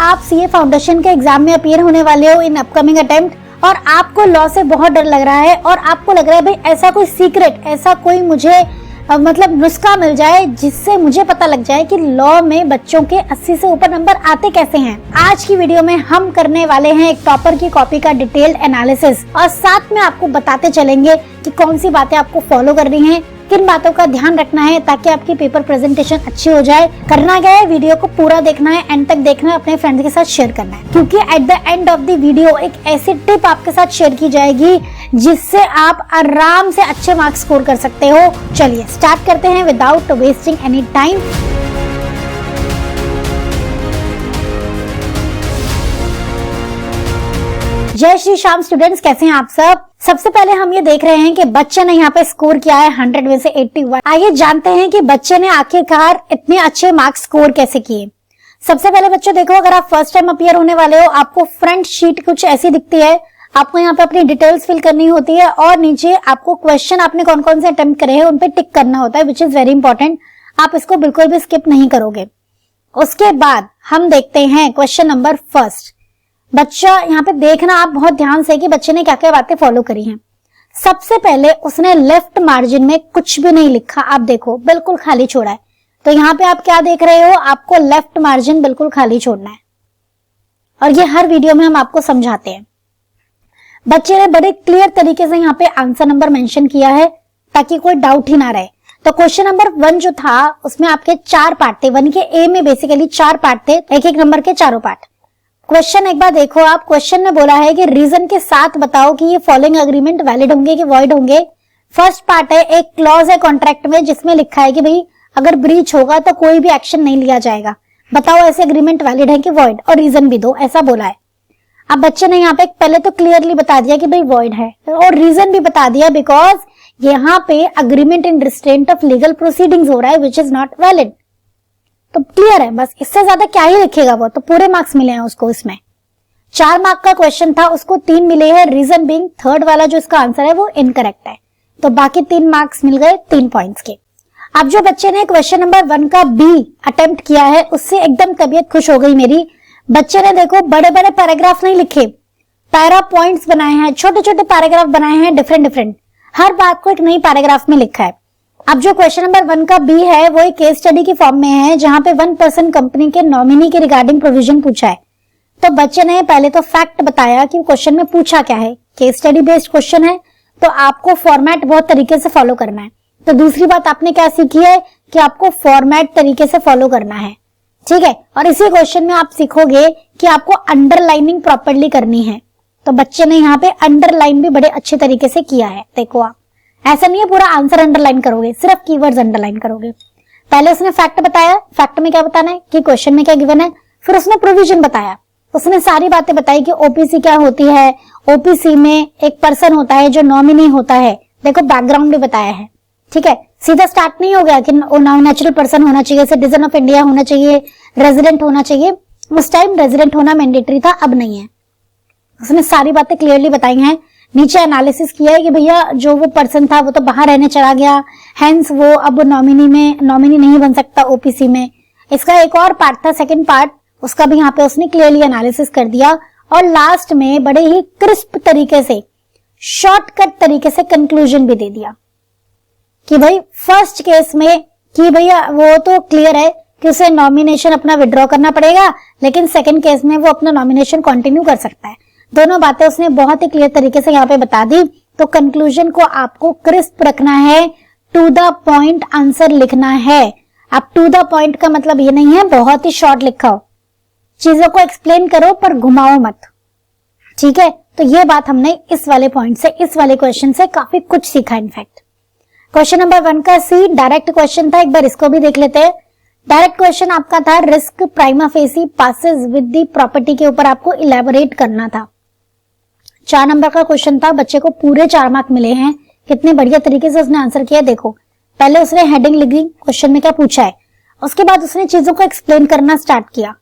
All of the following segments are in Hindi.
आप सीए फाउंडेशन के एग्जाम में अपीयर होने वाले हो इन अपकमिंग अटेम्प्ट और आपको लॉ से बहुत डर लग रहा है और आपको लग रहा है भाई ऐसा कोई सीक्रेट, ऐसा कोई मुझे मतलब नुस्खा मिल जाए जिससे मुझे पता लग जाए कि लॉ में बच्चों के 80 से ऊपर नंबर आते कैसे हैं। आज की वीडियो में हम करने वाले हैं एक टॉपर की कॉपी का डिटेल्ड एनालिसिस और साथ में आपको बताते चलेंगे कि कौन सी बातें आपको फॉलो करनी है, किन बातों का ध्यान रखना है ताकि आपकी पेपर प्रेजेंटेशन अच्छी हो जाए। करना क्या है, वीडियो को पूरा देखना है, एंड तक देखना है, अपने फ्रेंड्स के साथ शेयर करना है, क्योंकि at the end of the video एक ऐसी टिप आपके साथ शेयर की जाएगी जिससे आप आराम से अच्छे मार्क्स स्कोर कर सकते हो। चलिए स्टार्ट करते हैं विदाउट वेस्टिंग एनी टाइम। जय श्री श्याम स्टूडेंट्स, कैसे हैं आप सब। सबसे पहले हम ये देख रहे हैं कि बच्चे ने यहाँ पे स्कोर किया है 100 में से 81। आइए जानते हैं कि बच्चे ने आखिरकार इतने अच्छे मार्क्स स्कोर कैसे किए। सबसे पहले बच्चों देखो, अगर आप फर्स्ट टाइम अपीयर होने वाले हो, आपको फ्रंट शीट कुछ ऐसी दिखती है। आपको यहाँ पे अपनी डिटेल्स फिल करनी होती है और नीचे आपको क्वेश्चन आपने कौन कौन से अटेम्प्ट करे हैं उन पे टिक करना होता है, विच इज वेरी इंपॉर्टेंट। आप इसको बिल्कुल भी स्किप नहीं करोगे। उसके बाद हम देखते हैं क्वेश्चन नंबर फर्स्ट। बच्चा यहाँ पे देखना आप बहुत ध्यान से कि बच्चे ने क्या क्या बातें फॉलो करी हैं। सबसे पहले उसने लेफ्ट मार्जिन में कुछ भी नहीं लिखा, आप देखो बिल्कुल खाली छोड़ा है। तो यहाँ पे आप क्या देख रहे हो, आपको लेफ्ट मार्जिन बिल्कुल खाली छोड़ना है और ये हर वीडियो में हम आपको समझाते हैं। बच्चे ने बड़े क्लियर तरीके से यहाँ पे आंसर नंबर मेंशन किया है ताकि कोई डाउट ही ना रहे। तो क्वेश्चन नंबर 1 जो था उसमें आपके 4 पार्ट थे। 1 के ए में बेसिकली 4 पार्ट थे, एक एक नंबर के चारों पार्ट। क्वेश्चन एक बार देखो आप, क्वेश्चन में बोला है कि रीजन के साथ बताओ कि ये फॉलोइंग एग्रीमेंट वैलिड होंगे कि वॉइड होंगे। फर्स्ट पार्ट है, एक क्लॉज है कॉन्ट्रैक्ट में जिसमें लिखा है कि भाई अगर ब्रीच होगा तो कोई भी एक्शन नहीं लिया जाएगा, बताओ ऐसे एग्रीमेंट वैलिड है कि वॉइड, और रीजन भी दो, ऐसा बोला है। अब बच्चे ने यहाँ पे पहले तो क्लियरली बता दिया कि भाई वॉइड है और रीजन भी बता दिया बिकॉज यहाँ पे agreement in restraint of legal proceedings हो रहा है विच इज नॉट वैलिड। तो क्लियर है, बस इससे ज्यादा क्या ही लिखेगा वो, तो पूरे मार्क्स मिले हैं उसको। इसमें 4 मार्क का क्वेश्चन था, उसको 3 मिले हैं, रीजन बीइंग थर्ड वाला जो इसका आंसर है वो इनकरेक्ट है, तो बाकी 3 मार्क्स मिल गए 3 पॉइंट्स के। अब जो बच्चे ने क्वेश्चन नंबर 1 का बी अटेम्प्ट किया है उससे एकदम तबीयत खुश हो गई मेरी। बच्चे ने देखो बड़े बड़े पैराग्राफ नहीं लिखे, पैरा पॉइंट्स बनाए हैं, छोटे छोटे पैराग्राफ बनाए हैं डिफरेंट, हर बात को एक नई पैराग्राफ में लिखा है। अब जो क्वेश्चन नंबर 1 का बी है वो एक केस स्टडी की फॉर्म में है जहां पे 1% कंपनी के नॉमिनी के रिगार्डिंग प्रोविजन पूछा है। तो बच्चे ने पहले तो फैक्ट बताया कि क्वेश्चन में पूछा क्या है, केस स्टडी बेस्ड क्वेश्चन है तो आपको फॉर्मेट बहुत तरीके से फॉलो करना है। तो दूसरी बात आपने क्या सीखी है कि आपको फॉर्मेट तरीके से फॉलो करना है, ठीक है। और इसी क्वेश्चन में आप सीखोगे कि आपको अंडरलाइनिंग प्रॉपर्ली करनी है। तो बच्चे ने यहाँ पे अंडरलाइन भी बड़े अच्छे तरीके से किया है। देखो आप ऐसा नहीं है पूरा आंसर अंडरलाइन करोगे, सिर्फ कीवर्ड्स अंडरलाइन करोगे। पहले उसने फैक्ट बताया, फैक्ट में क्या बताना है कि क्वेश्चन में क्या गिवन है, फिर उसने प्रोविजन बताया, उसने सारी बातें बताई कि ओपीसी क्या होती है, ओपीसी में एक पर्सन होता है जो नॉमिनी होता है, देखो बैकग्राउंड भी बताया है, ठीक है। सीधा स्टार्ट नहीं हो गया कि नेचुरल पर्सन होना चाहिए, सिटीजन ऑफ इंडिया होना चाहिए, रेजिडेंट होना चाहिए। उस टाइम रेजिडेंट होना मैंडेटरी था, अब नहीं है। उसने सारी बातें क्लियरली बताई हैं। नीचे एनालिसिस किया है कि भैया जो वो पर्सन था वो तो बाहर रहने चला गया, हेंस वो अब नॉमिनी नहीं बन सकता ओपीसी में। इसका एक और पार्ट था, सेकंड पार्ट, उसका भी यहाँ पे उसने क्लियरली एनालिसिस कर दिया और लास्ट में बड़े ही क्रिस्प तरीके से, शॉर्टकट तरीके से कंक्लूजन भी दे दिया कि भाई फर्स्ट केस में कि भैया वो तो क्लियर है कि उसे नॉमिनेशन अपना विड्रॉ करना पड़ेगा, लेकिन सेकंड केस में वो अपना नॉमिनेशन कंटिन्यू कर सकता है। दोनों बातें उसने बहुत ही क्लियर तरीके से यहाँ पे बता दी। तो कंक्लूजन को आपको क्रिस्प रखना है, टू द पॉइंट आंसर लिखना है। अब टू द पॉइंट का मतलब ये नहीं है बहुत ही शॉर्ट लिखा हो, चीजों को एक्सप्लेन करो पर घुमाओ मत, ठीक है। तो ये बात हमने इस वाले पॉइंट से, इस वाले क्वेश्चन से काफी कुछ सीखा। इनफैक्ट क्वेश्चन नंबर 1 का सी डायरेक्ट क्वेश्चन था, एक बार इसको भी देख लेते हैं। डायरेक्ट क्वेश्चन आपका था risk prima facie passes with the property के ऊपर आपको इलेबोरेट करना था। 4 नंबर का क्वेश्चन था, बच्चे को पूरे 4 मार्क मिले हैं। कितने बढ़िया तरीके से उसने आंसर किया, देखो पहले उसने हेडिंग लिखी, क्वेश्चन में क्या पूछा है, उसके बाद उसने चीजों को एक्सप्लेन करना स्टार्ट किया।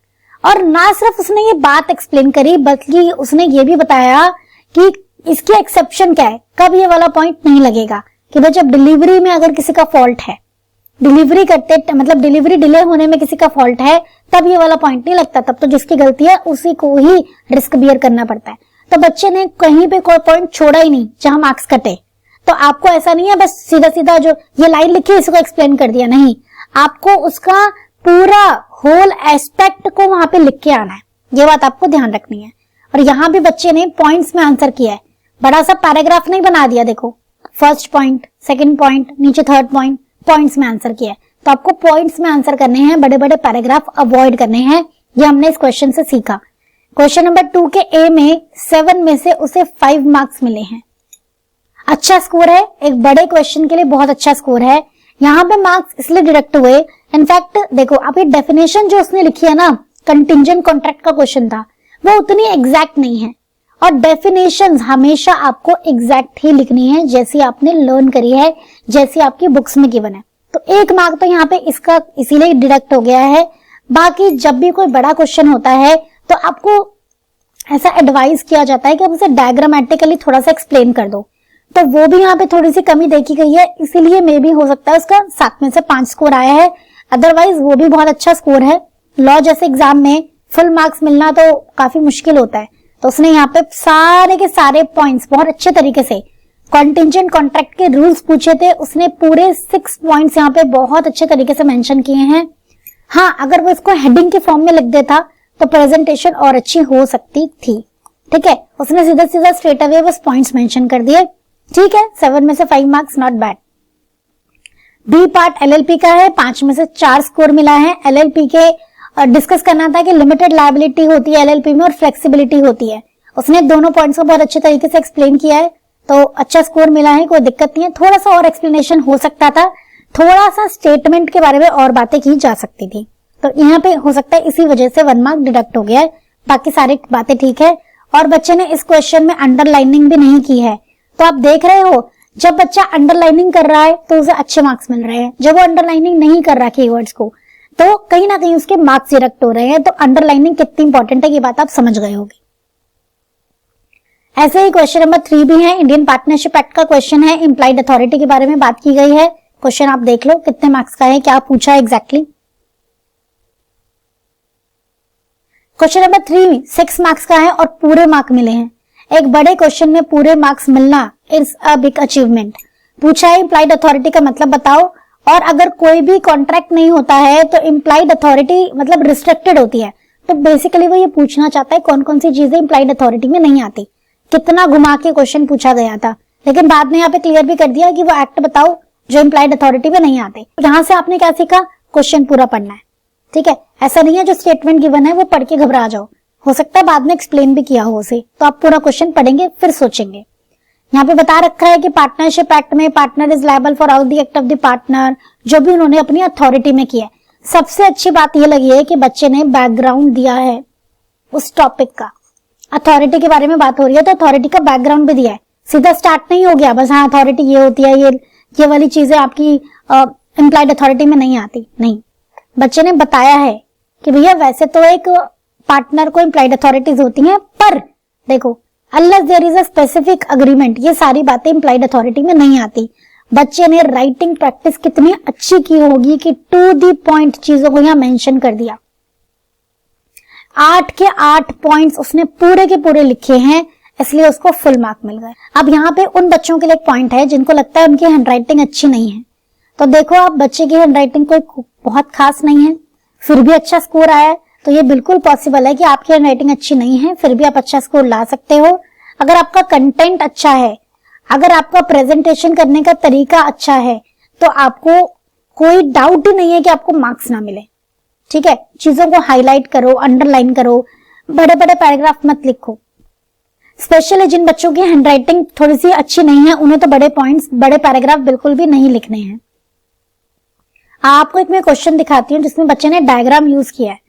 और ना सिर्फ उसने ये बात एक्सप्लेन करी बल्कि उसने ये भी बताया कि इसकी एक्सेप्शन क्या है, कब ये वाला पॉइंट नहीं लगेगा कि भाई जब डिलीवरी में अगर किसी का फॉल्ट है, डिलीवरी करते मतलब डिलीवरी डिले होने में किसी का फॉल्ट है तब ये वाला पॉइंट नहीं लगता, तब तो जिसकी गलती है उसी को ही रिस्क बियर करना पड़ता है। तो बच्चे ने कहीं पे कोई पॉइंट छोड़ा ही नहीं जहां मार्क्स कटे। तो आपको ऐसा नहीं है बस सीधा सीधा जो ये लाइन लिखी इसको एक्सप्लेन कर दिया, नहीं, आपको उसका पूरा होल एस्पेक्ट को वहां पे लिख के आना है, ये बात आपको ध्यान रखनी है। और यहाँ भी बच्चे ने पॉइंट्स में आंसर किया है, बड़ा सा पैराग्राफ नहीं बना दिया, देखो फर्स्ट पॉइंट, सेकंड पॉइंट, नीचे थर्ड पॉइंट, पॉइंट्स में आंसर किया है। तो आपको पॉइंट्स में आंसर करने हैं, बड़े बड़े पैराग्राफ अवॉइड करने हैं, ये हमने इस क्वेश्चन से सीखा। क्वेश्चन नंबर 2 के ए में 7 में से उसे 5 मार्क्स मिले हैं। अच्छा स्कोर है, एक बड़े क्वेश्चन के लिए बहुत अच्छा स्कोर है। यहाँ पे मार्क्स इसलिए डिडक्ट हुए, इनफैक्ट देखो आप ये डेफिनेशन जो उसने लिखी है ना, कंटिंजेंट कॉन्ट्रैक्ट का क्वेश्चन था, वो उतनी एग्जैक्ट नहीं है। और डेफिनेशंस हमेशा आपको एग्जैक्ट ही लिखनी है जैसी आपने लर्न करी है, जैसी आपकी बुक्स में गिवन है। तो 1 मार्क तो यहाँ पे इसका इसीलिए डिडक्ट हो गया है। बाकी जब भी कोई बड़ा क्वेश्चन होता है तो आपको ऐसा एडवाइस किया जाता है कि आप उसे डायग्रामेटिकली थोड़ा सा एक्सप्लेन कर दो, तो वो भी यहाँ पे थोड़ी सी कमी देखी गई है, इसीलिए मे भी हो सकता है उसका 7 में से 5 स्कोर आया है। अदरवाइज वो भी बहुत अच्छा स्कोर है। लॉ जैसे एग्जाम में फुल मार्क्स मिलना तो काफी मुश्किल होता है, तो उसने यहाँ पे सारे के सारे पॉइंट्स बहुत अच्छे तरीके से, कॉन्टिंजेंट कॉन्ट्रैक्ट के रूल्स पूछे थे, उसने पूरे 6 पॉइंट्स यहाँ पे बहुत अच्छे तरीके से मेंशन किए हैं। हाँ, अगर वो इसको हेडिंग के फॉर्म में लिख देता तो प्रेजेंटेशन और अच्छी हो सकती थी। ठीक है, उसने सीधा सीधा स्ट्रेट अवे बस पॉइंट्स मेंशन कर दिए। ठीक है, 7 में से 5 marks, not bad. B part LLP का है, 5 में से 4 स्कोर मिला है। एलएलपी के डिस्कस करना था कि लिमिटेड लायबिलिटी होती है एलएलपी में और फ्लेक्सिबिलिटी होती है। उसने दोनों पॉइंट्स को बहुत अच्छे तरीके से एक्सप्लेन किया है, तो अच्छा स्कोर मिला है, कोई दिक्कत नहीं है। थोड़ा सा और एक्सप्लेनेशन हो सकता था, थोड़ा सा स्टेटमेंट के बारे में और बातें की जा सकती थी, तो यहाँ पे हो सकता है इसी वजह से 1 मार्क डिडक्ट हो गया है। बाकी सारी बातें ठीक है। और बच्चे ने इस क्वेश्चन में अंडरलाइनिंग भी नहीं की है, तो आप देख रहे हो जब बच्चा अंडरलाइनिंग कर रहा है तो उसे अच्छे मार्क्स मिल रहे हैं, जब वो अंडरलाइनिंग नहीं कर रहा कीवर्ड्स को तो कहीं ना कहीं उसके मार्क्स डिडक्ट हो रहे हैं। तो अंडरलाइनिंग कितनी इंपॉर्टेंट है ये बात आप समझ गए होंगे। ऐसे ही क्वेश्चन नंबर 3 भी है, इंडियन पार्टनरशिप एक्ट का क्वेश्चन है, इंप्लाइड अथॉरिटी के बारे में बात की गई है। क्वेश्चन आप देख लो कितने मार्क्स का है, क्या पूछा है एग्जैक्टली। क्वेश्चन नंबर 3 6 मार्क्स का है और पूरे मार्क मिले हैं। एक बड़े क्वेश्चन में पूरे मार्क्स मिलना इज अ बिग अचीवमेंट। पूछा है इंप्लाइड अथॉरिटी का मतलब बताओ, और अगर कोई भी कॉन्ट्रैक्ट नहीं होता है तो इंप्लाइड अथॉरिटी मतलब रिस्ट्रिक्टेड होती है। तो बेसिकली वो ये पूछना चाहता है कौन कौन सी चीजें इंप्लाइड अथॉरिटी में नहीं आती। कितना घुमा के क्वेश्चन पूछा गया था, लेकिन बाद में यहाँ पे क्लियर भी कर दिया कि वो एक्ट बताओ जो इंप्लाइड अथॉरिटी में नहीं आते। यहाँ से आपने क्या सीखा, क्वेश्चन पूरा पढ़ना है। ठीक है, ऐसा नहीं है जो स्टेटमेंट गिवन है वो पढ़ के घबरा जाओ, हो सकता है बाद में एक्सप्लेन भी किया हो उसे, तो आप पूरा क्वेश्चन पढ़ेंगे फिर सोचेंगे। यहाँ पे बता रखा है कि पार्टनरशिप एक्ट में partner is liable for all the act of the partner, जो भी उन्होंने अपनी अथॉरिटी में किया है। सबसे अच्छी बात यह लगी है कि बच्चे ने बैकग्राउंड दिया है उस टॉपिक का, अथॉरिटी के बारे में बात हो रही है तो अथॉरिटी का बैकग्राउंड भी दिया है। सीधा स्टार्ट नहीं हो गया बस हाँ अथॉरिटी ये होती है, ये वाली चीजें आपकी इंप्लाइड अथॉरिटी में नहीं आती, नहीं, बच्चे ने बताया है कि भैया वैसे तो एक पार्टनर को इंप्लाइड अथॉरिटीज होती हैं, पर देखो unless there is a specific agreement, ये सारी बातें इंप्लाइड अथॉरिटी में नहीं आती। बच्चे ने राइटिंग प्रैक्टिस कितनी अच्छी की होगी कि टू दी पॉइंट चीजों को यहां मेंशन कर दिया। 8 के 8 पॉइंट्स उसने पूरे के पूरे लिखे हैं, इसलिए उसको फुल मार्क मिल गए। अब यहाँ पे उन बच्चों के लिए एक पॉइंट है जिनको लगता है उनकी हैंडराइटिंग अच्छी नहीं है, तो देखो आप बच्चे की हैंडराइटिंग कोई बहुत खास नहीं है, फिर भी अच्छा स्कोर आया है, तो ये बिल्कुल पॉसिबल है कि आपकी हैंडराइटिंग अच्छी नहीं है फिर भी आप अच्छा स्कोर ला सकते हो। अगर आपका कंटेंट अच्छा है, अगर आपका प्रेजेंटेशन करने का तरीका अच्छा है, तो आपको कोई डाउट ही नहीं है कि आपको मार्क्स ना मिले। ठीक है, चीजों को हाईलाइट करो, अंडरलाइन करो, बड़े बड़े पैराग्राफ मत लिखो। स्पेशली जिन बच्चों की हैंडराइटिंग थोड़ी सी अच्छी नहीं है उन्हें तो बड़े पॉइंट्स, बड़े पैराग्राफ बिल्कुल भी नहीं लिखने हैं। आपको एक मैं क्वेश्चन दिखाती हूँ जिसमें बच्चे ने डायग्राम यूज किया है,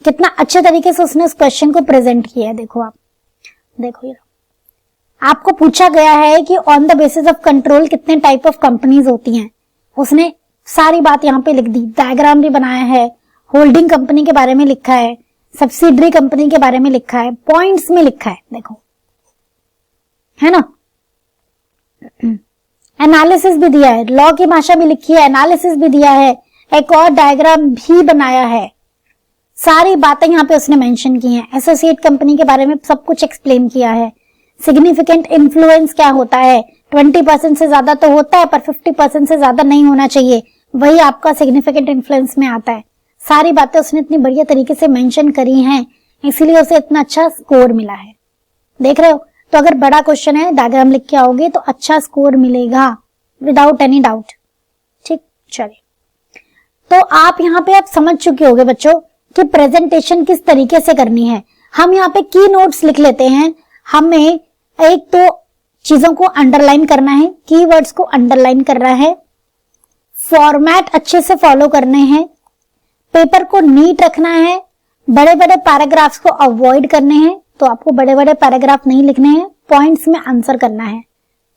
कितना अच्छे तरीके से उसने उस क्वेश्चन को प्रेजेंट किया है। देखो आप, देखो ये आपको पूछा गया है कि on the basis of control कितने टाइप ऑफ कंपनीज होती हैं, उसने सारी बात यहाँ पे लिख दी, डायग्राम भी बनाया है, होल्डिंग कंपनी के बारे में लिखा है, सब्सिडरी कंपनी के बारे में लिखा है, पॉइंट्स में लिखा है, देखो है ना। एनालिसिस भी दिया है, लॉ की भाषा भी लिखी है, एनालिसिस भी दिया है, एक और डायग्राम भी बनाया है। सारी बातें यहाँ पे उसने मेंशन की हैं। एसोसिएट कंपनी के बारे में सब कुछ एक्सप्लेन किया है। सिग्निफिकेंट इन्फ्लुएंस क्या होता है, 20% से ज्यादा तो होता है पर 50% से ज्यादा नहीं होना चाहिए, वही आपका सिग्निफिकेंट इन्फ्लुएंस में आता है। सारी बातें उसने इतनी बढ़िया तरीके से मेंशन करी हैं, इसीलिए उसे इतना अच्छा स्कोर मिला है। देख रहे हो, तो अगर बड़ा क्वेश्चन है, डायग्राम लिख के आओगे तो अच्छा स्कोर मिलेगा विदाउट एनी डाउट। ठीक, चलिए, तो आप यहाँ पे आप समझ चुके होंगे बच्चों कि प्रेजेंटेशन किस तरीके से करनी है। हम यहाँ पे की नोट्स लिख लेते हैं। हमें एक तो चीजों को अंडरलाइन करना है, कीवर्ड्स को अंडरलाइन करना है, फॉर्मेट अच्छे से फॉलो करने हैं, पेपर को नीट रखना है, बड़े बड़े पैराग्राफ्स को अवॉइड करने हैं। तो आपको बड़े बड़े पैराग्राफ नहीं लिखने हैं, पॉइंट्स में आंसर करना है।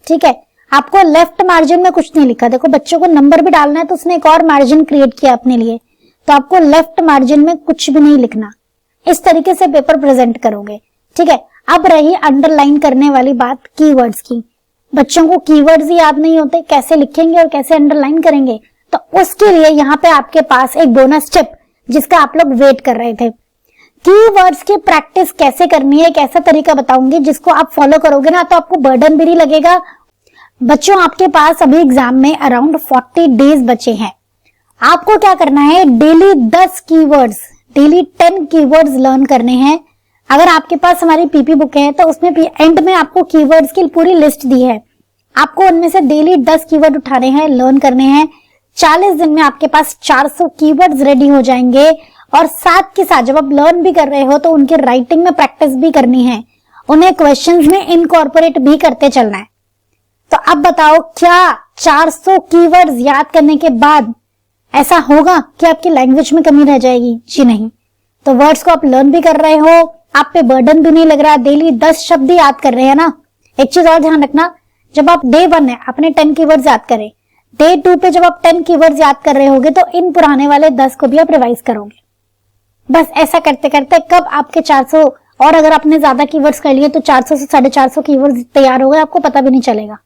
ठीक है, आपको लेफ्ट मार्जिन में कुछ नहीं लिखा। देखो, बच्चों को नंबर भी डालना है तो उसने एक और मार्जिन क्रिएट किया अपने लिए, तो आपको लेफ्ट मार्जिन में कुछ भी नहीं लिखना। इस तरीके से पेपर प्रेजेंट करोगे। ठीक है, अब रही अंडरलाइन करने वाली बात कीवर्ड्स की। बच्चों को कीवर्ड्स ही याद नहीं होते, कैसे लिखेंगे और कैसे अंडरलाइन करेंगे। तो उसके लिए यहाँ पे आपके पास एक बोनस टिप जिसका आप लोग वेट कर रहे थे। कीवर्ड्स की प्रैक्टिस कैसे करनी है, एक ऐसा तरीका बताऊंगी जिसको आप फॉलो करोगे ना तो आपको बर्डन भी नहीं लगेगा। बच्चों, आपके पास अभी एग्जाम में अराउंड 40 डेज बचे हैं। आपको क्या करना है, daily 10 keywords, daily 10 keywords learn करने हैं। अगर आपके पास हमारी पीपी बुक है तो उसमें एंड में आपको कीवर्ड्स की पूरी लिस्ट दी है। आपको उनमें से डेली 10 कीवर्ड उठाने हैं, लर्न करने हैं। 40 दिन में आपके पास 400 कीवर्ड्स रेडी हो जाएंगे। और साथ के साथ जब आप लर्न भी कर रहे हो तो उनकी राइटिंग में प्रैक्टिस भी करनी है, उन्हें क्वेश्चंस में इनकॉर्पोरेट भी करते चलना है। तो अब बताओ, क्या 400 कीवर्ड्स याद करने के बाद ऐसा होगा कि आपकी लैंग्वेज में कमी रह जाएगी? जी नहीं। तो वर्ड्स को आप लर्न भी कर रहे हो, आप पे बर्डन भी नहीं लग रहा, डेली 10 शब्द याद कर रहे हैं ना। एक चीज और ध्यान रखना, जब आप डे 1 है आपने 10 कीवर्ड्स याद करे, डे 2 पे जब आप 10 कीवर्ड्स याद कर रहे होगे तो इन पुराने वाले 10 को भी आप रिवाइज करोगे। बस ऐसा करते करते कब आपके 400, और अगर आपने ज्यादा कीवर्ड्स कर लिए तो 400 से 450 कीवर्ड्स तैयार हो गए, आपको पता भी नहीं चलेगा।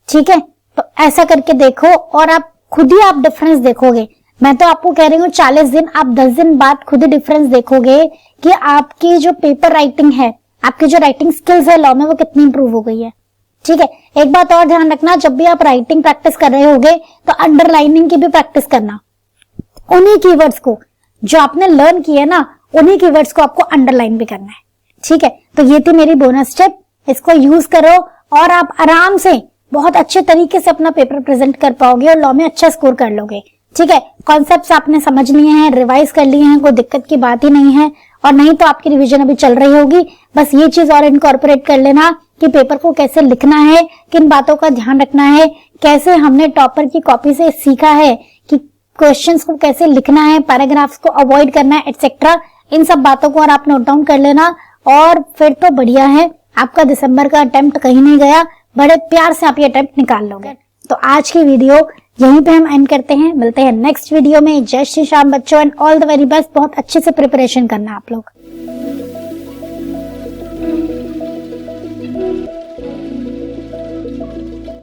ठीक है, तो ऐसा करके देखो और आप खुद ही आप डिफरेंस देखोगे। मैं तो आपको कह रही हूँ 40 दिन, आप 10 दिन बाद खुद ही डिफरेंस देखोगे कि आपकी जो पेपर राइटिंग है, आपकी जो राइटिंग स्किल्स है लॉ में, वो कितनी इंप्रूव हो गई है। ठीक है, एक बात और ध्यान रखना, जब भी आप राइटिंग प्रैक्टिस कर रहे होगे तो अंडरलाइनिंग की भी प्रैक्टिस करना। उन्हीं कीवर्ड्स को जो आपने लर्न किए ना, उन्हीं कीवर्ड्स को आपको अंडरलाइन भी करना है। ठीक है, तो ये थी मेरी बोनस टिप, इसको यूज करो और आप आराम से बहुत अच्छे तरीके से अपना पेपर प्रेजेंट कर पाओगे और लॉ में अच्छा स्कोर कर लोगे। ठीक है, कॉन्सेप्ट्स आपने समझ लिए हैं, रिवाइज कर लिए हैं, कोई दिक्कत की बात ही नहीं है। और नहीं तो आपकी रिवीजन अभी चल रही होगी। बस ये चीज और इनकॉर्पोरेट कर लेना कि पेपर को कैसे लिखना है, किन बातों का ध्यान रखना है, कैसे हमने टॉपर की कॉपी से सीखा है कि क्वेश्चंस को कैसे लिखना है, पैराग्राफ्स को अवॉइड करना है, एटसेट्रा। इन सब बातों को और आप नोट डाउन कर लेना और फिर तो बढ़िया है, आपका दिसंबर का अटेम्प्ट कहीं नहीं गया। बड़े प्यार से आप ये अटेम्प्ट निकाल लोगे। तो आज की वीडियो यहीं पे हम एंड करते हैं, मिलते हैं नेक्स्ट वीडियो में। जय श्री राम बच्चों, and all the very best. बहुत अच्छे से प्रिपरेशन करना आप लोग।